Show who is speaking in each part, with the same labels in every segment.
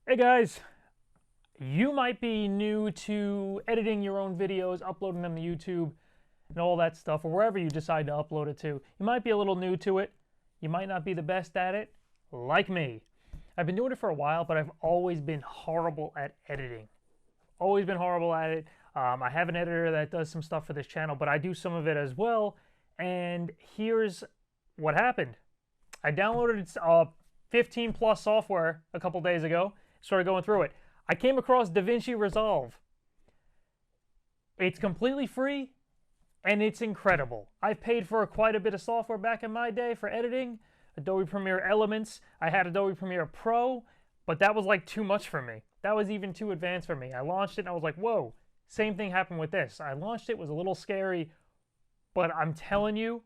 Speaker 1: Hey guys, you might be new to editing your own videos, uploading them to YouTube, and all that stuff, or wherever you decide to upload it to. You might be a little new to it. You might not be the best at it, like me. I've been doing it for a while, but I've always been horrible at editing. Always been horrible at it. I have an editor that does some stuff for this channel, but I do some of it as well. And here's what happened. I downloaded 15 plus software a couple days ago, started going through it. I came across DaVinci Resolve. It's completely free and it's incredible. I've paid for quite a bit of software back in my day for editing. Adobe Premiere Elements. I had Adobe Premiere Pro, but that was like too much for me. That was even too advanced for me. I launched it and I was like, whoa, same thing happened with this. I launched it, was a little scary, but I'm telling you,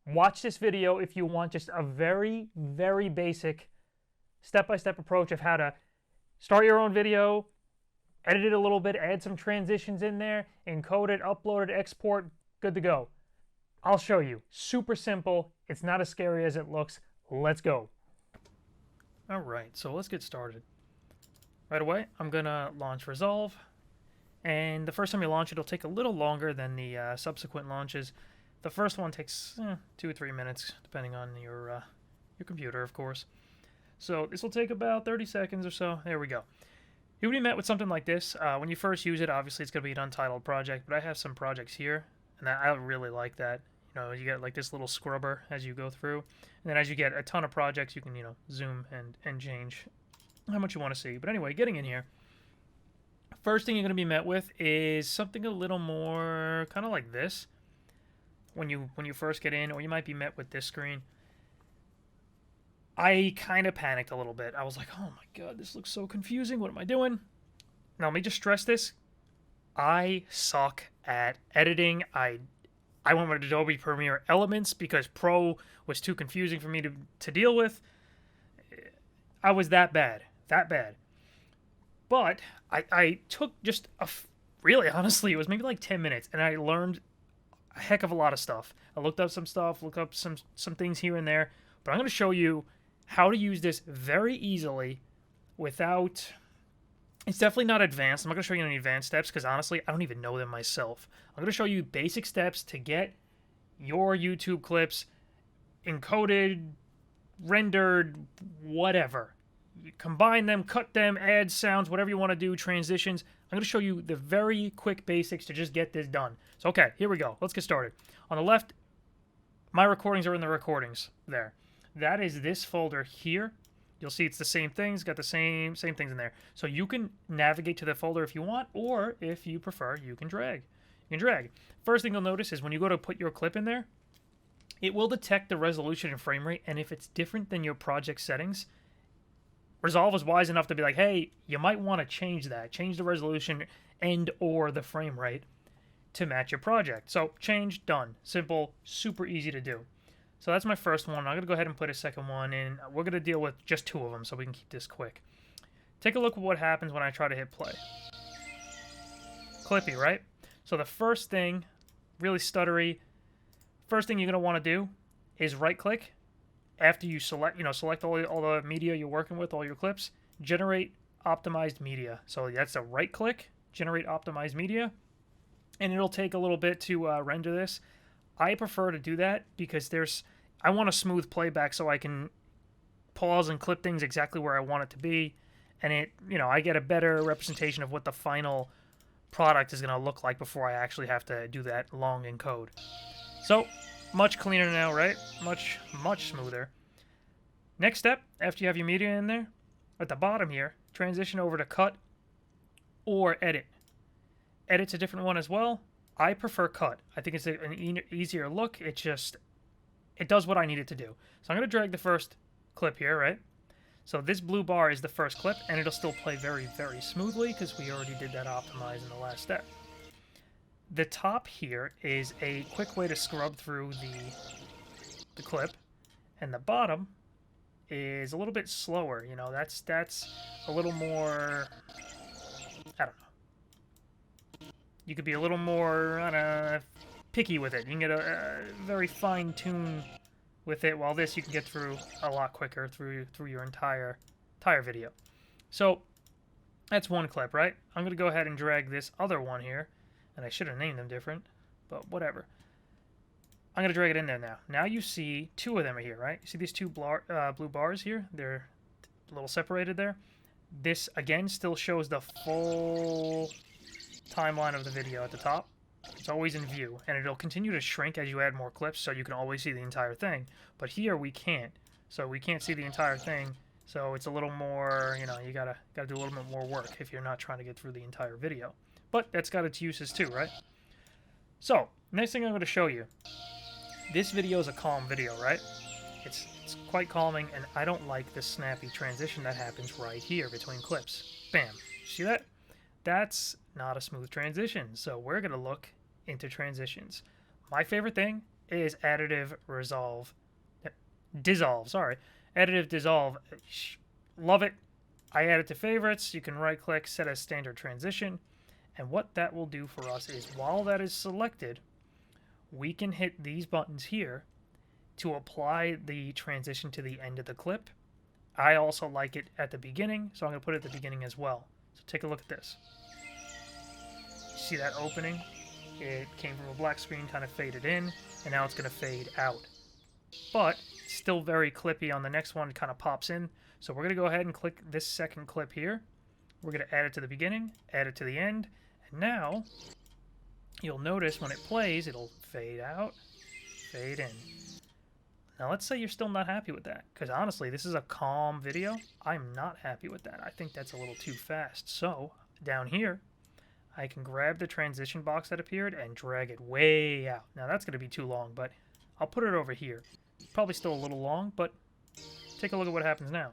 Speaker 1: watch this video if you want just a very, very basic step-by-step approach of how to start your own video, edit it a little bit, add some transitions in there, encode it, upload it, export, good to go. I'll show you. Super simple. It's not as scary as it looks. Let's go. All right, so let's get started. Right away, I'm gonna launch Resolve. And the first time you launch it, it'll take a little longer than the subsequent launches. The first one takes 2 or 3 minutes, depending on your computer, of course. So this will take about 30 seconds or so. There we go. You'll be met with something like this. When you first use it, obviously it's going to be an untitled project, but I have some projects here, and I really like that. You know, you get like this little scrubber as you go through, and then as you get a ton of projects, you can, zoom and change how much you want to see. But anyway, getting in here, first thing you're going to be met with is something a little more kind of like this. When you first get in, or you might be met with this screen. I kind of panicked a little bit. I was like, oh my god, this looks so confusing. What am I doing? Now, let me just stress this. I suck at editing. I went with Adobe Premiere Elements because Pro was too confusing for me to deal with. I was that bad. That bad. But I took just really, honestly, it was maybe like 10 minutes, and I learned a heck of a lot of stuff. I looked up some stuff, looked up some things here and there, but I'm going to show you how to use this very easily without... It's definitely not advanced. I'm not going to show you any advanced steps because honestly, I don't even know them myself. I'm going to show you basic steps to get your YouTube clips encoded, rendered, whatever. You combine them, cut them, add sounds, whatever you want to do, transitions. I'm going to show you the very quick basics to just get this done. So, okay, here we go. Let's get started. On the left, my recordings are in the recordings there. That is this folder here. You'll see it's the same things, got the same things in there. So you can navigate to the folder if you want, or if you prefer, you can drag. You can drag. First thing you'll notice is when you go to put your clip in there, it will detect the resolution and frame rate, and if it's different than your project settings, Resolve is wise enough to be like, hey, you might want to change that. Change the resolution and or the frame rate to match your project. So change, done. Simple, super easy to do. So that's my first one. I'm going to go ahead and put a second one in. We're going to deal with just 2 of them so we can keep this quick. Take a look at what happens when I try to hit play. Clippy, right? So the first thing, really stuttery, first thing you're going to want to do is right-click. After you select, select all the media you're working with, all your clips, generate optimized media. So that's a right-click, generate optimized media, and it'll take a little bit to render this. I prefer to do that because I want a smooth playback so I can pause and clip things exactly where I want it to be, and I get a better representation of what the final product is going to look like before I actually have to do that long encode. So, much cleaner now, right? Much, much smoother. Next step, after you have your media in there, at the bottom here, transition over to cut or edit. Edit's a different one as well. I prefer cut. I think it's an easier look. It does what I need it to do. So I'm going to drag the first clip here, right? So this blue bar is the first clip, and it'll still play very, very smoothly because we already did that optimize in the last step. The top here is a quick way to scrub through the clip, and the bottom is a little bit slower. That's a little more, I don't know. You could be a little more, picky with it. You can get a very fine tune with it, while this you can get through a lot quicker through your entire video. So that's one clip, right? I'm going to go ahead and drag this other one here, and I should have named them different, but whatever. I'm going to drag it in there now. Now you see two of them are here, right? You see these two blue bars here? They're a little separated there. This, again, still shows the full timeline of the video at the top. It's always in view, and it'll continue to shrink as you add more clips, so you can always see the entire thing. But here we can't, so we can't see the entire thing. So it's a little more, you know, you gotta do a little bit more work if you're not trying to get through the entire video. But that's got its uses too, right? So next thing I'm going to show you. This video is a calm video, right? It's quite calming, and I don't like the snappy transition that happens right here between clips. Bam. See that? That's not a smooth transition, so we're going to look into transitions. My favorite thing is additive dissolve, sorry. Additive dissolve. Love it. I add it to favorites. You can right click, set as standard transition, and what that will do for us is while that is selected, we can hit these buttons here to apply the transition to the end of the clip. I also like it at the beginning, so I'm going to put it at the beginning as well. So take a look at this. See that opening? It came from a black screen, kind of faded in, and now it's going to fade out. But still very clippy on the next one, it kind of pops in. So we're going to go ahead and click this second clip here. We're going to add it to the beginning, add it to the end, and now you'll notice when it plays, it'll fade out, fade in. Now let's say you're still not happy with that, because honestly, this is a calm video. I'm not happy with that. I think that's a little too fast. So down here, I can grab the transition box that appeared and drag it way out. Now that's going to be too long, but I'll put it over here. Probably still a little long, but take a look at what happens now.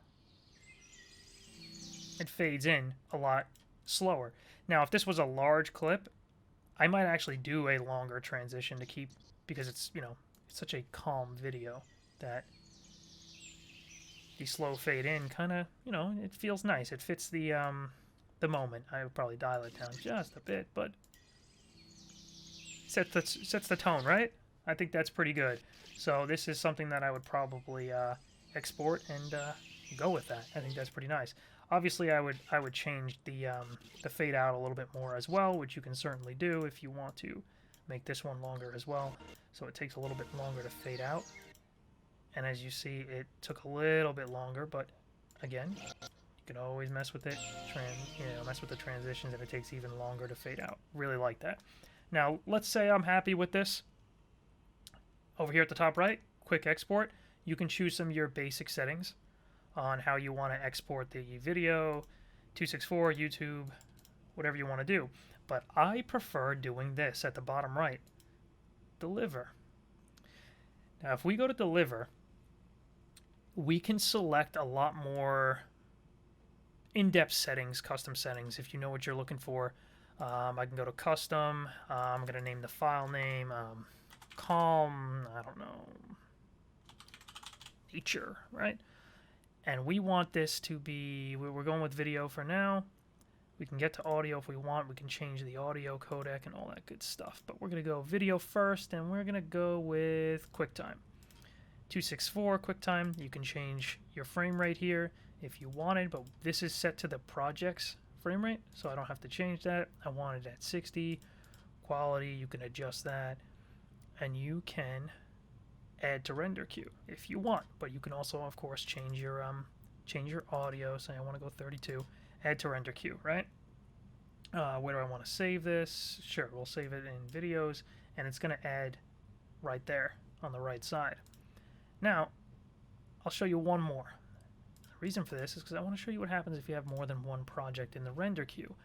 Speaker 1: It fades in a lot slower. Now if this was a large clip, I might actually do a longer transition to keep, because it's, you know, it's such a calm video that the slow fade in kind of, you know, it feels nice. It fits the moment. I would probably dial it down just a bit, but sets the tone, right? I think that's pretty good. So this is something that I would probably export and go with that. I think that's pretty nice. Obviously, I would change the fade out a little bit more as well, which you can certainly do if you want to make this one longer as well. So it takes a little bit longer to fade out. And as you see, it took a little bit longer, but again, you can always mess with it, mess with the transitions, and it takes even longer to fade out. Really like that. Now, let's say I'm happy with this. Over here at the top right, quick export. You can choose some of your basic settings on how you want to export the video, 264, YouTube, whatever you want to do. But I prefer doing this at the bottom right. Deliver. Now, if we go to deliver, we can select a lot more in-depth settings, custom settings, if you know what you're looking for. I can go to custom. I'm going to name the file name calm, I don't know, nature, right? And we want this to be, we're going with video for now. We can get to audio if we want. We can change the audio codec and all that good stuff. But we're going to go video first, and we're going to go with QuickTime. 264 QuickTime. You can change your frame rate here if you wanted, but this is set to the project's frame rate, so I don't have to change that. I want it at 60. Quality, you can adjust that. And you can add to render queue if you want, but you can also, of course, change your audio. Say I want to go 32. Add to render queue, right? Where do I want to save this? Sure, we'll save it in videos, and it's going to add right there on the right side. Now, I'll show you one more. The reason for this is because I want to show you what happens if you have more than one project in the render queue.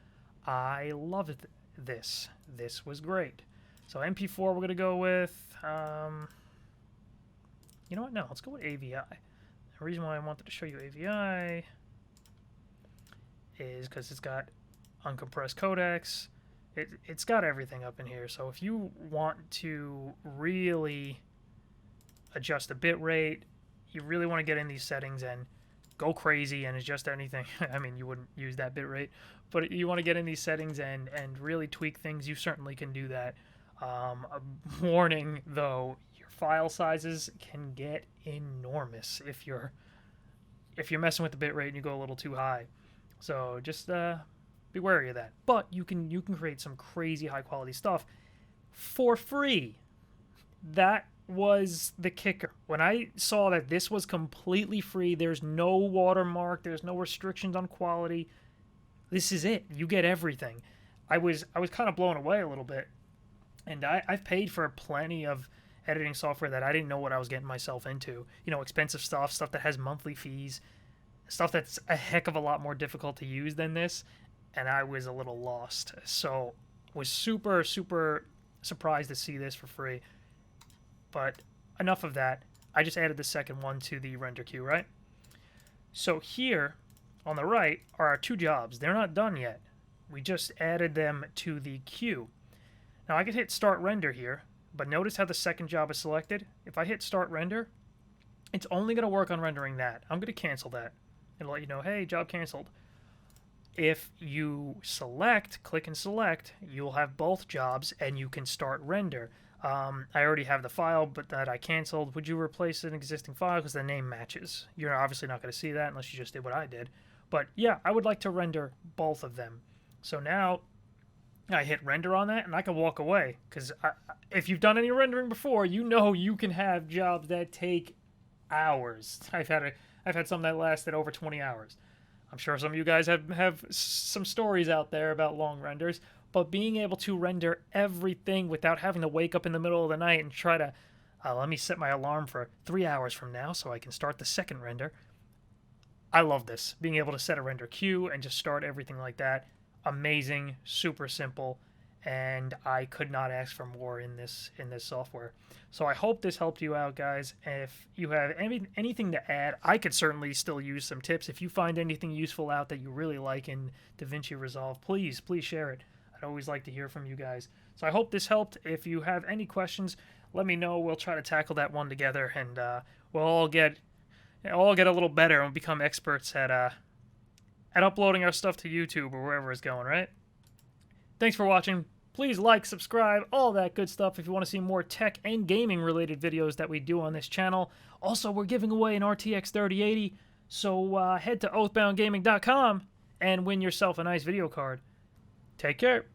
Speaker 1: I loved this. This was great. So MP4 we're going to go with, you know what? No, let's go with AVI. The reason why I wanted to show you AVI is because it's got uncompressed codecs. It's got everything up in here. So if you want to really adjust the bit rate, you really want to get in these settings and go crazy and adjust anything. I mean, you wouldn't use that bit rate, but you want to get in these settings and really tweak things, you certainly can do that. A warning though, your file sizes can get enormous if you're messing with the bitrate and you go a little too high. So just be wary of that. But you can create some crazy high quality stuff for free. That was the kicker. When I saw that this was completely free, there's no watermark, there's no restrictions on quality. This is it. You get everything. I was kind of blown away a little bit. And I've paid for plenty of editing software that I didn't know what I was getting myself into. You know, expensive stuff that has monthly fees, stuff that's a heck of a lot more difficult to use than this, and I was a little lost. So was super, super surprised to see this for free. But enough of that. I just added the second one to the render queue, right? So here on the right are our two jobs. They're not done yet. We just added them to the queue. Now I can hit start render here, but notice how the second job is selected. If I hit start render, it's only going to work on rendering that. I'm going to cancel that. It'll let you know, hey, job canceled. If you click and select, you'll have both jobs and you can start render. I already have the file, but that I canceled. Would you replace an existing file because the name matches? You're obviously not going to see that unless you just did what I did. But yeah, I would like to render both of them. So now I hit render on that and I can walk away, because if you've done any rendering before, you know you can have jobs that take hours. I've had some that lasted over 20 hours. I'm sure some of you guys have some stories out there about long renders, but being able to render everything without having to wake up in the middle of the night and try to, let me set my alarm for 3 hours from now so I can start the second render. I love this. Being able to set a render queue and just start everything like that. Amazing, super simple, and I could not ask for more in this software. So I hope this helped you out, guys. If you have anything to add, I could certainly still use some tips. If you find anything useful out that you really like in DaVinci Resolve, please share it. I'd always like to hear from you guys. So I hope this helped. If you have any questions, let me know. We'll try to tackle that one together, and we'll all get a little better and become experts at uploading our stuff to YouTube or wherever it's going, right? Thanks for watching. Please like, subscribe, all that good stuff if you want to see more tech and gaming related videos that we do on this channel. Also, we're giving away an RTX 3080, so head to oathboundgaming.com and win yourself a nice video card. Take care.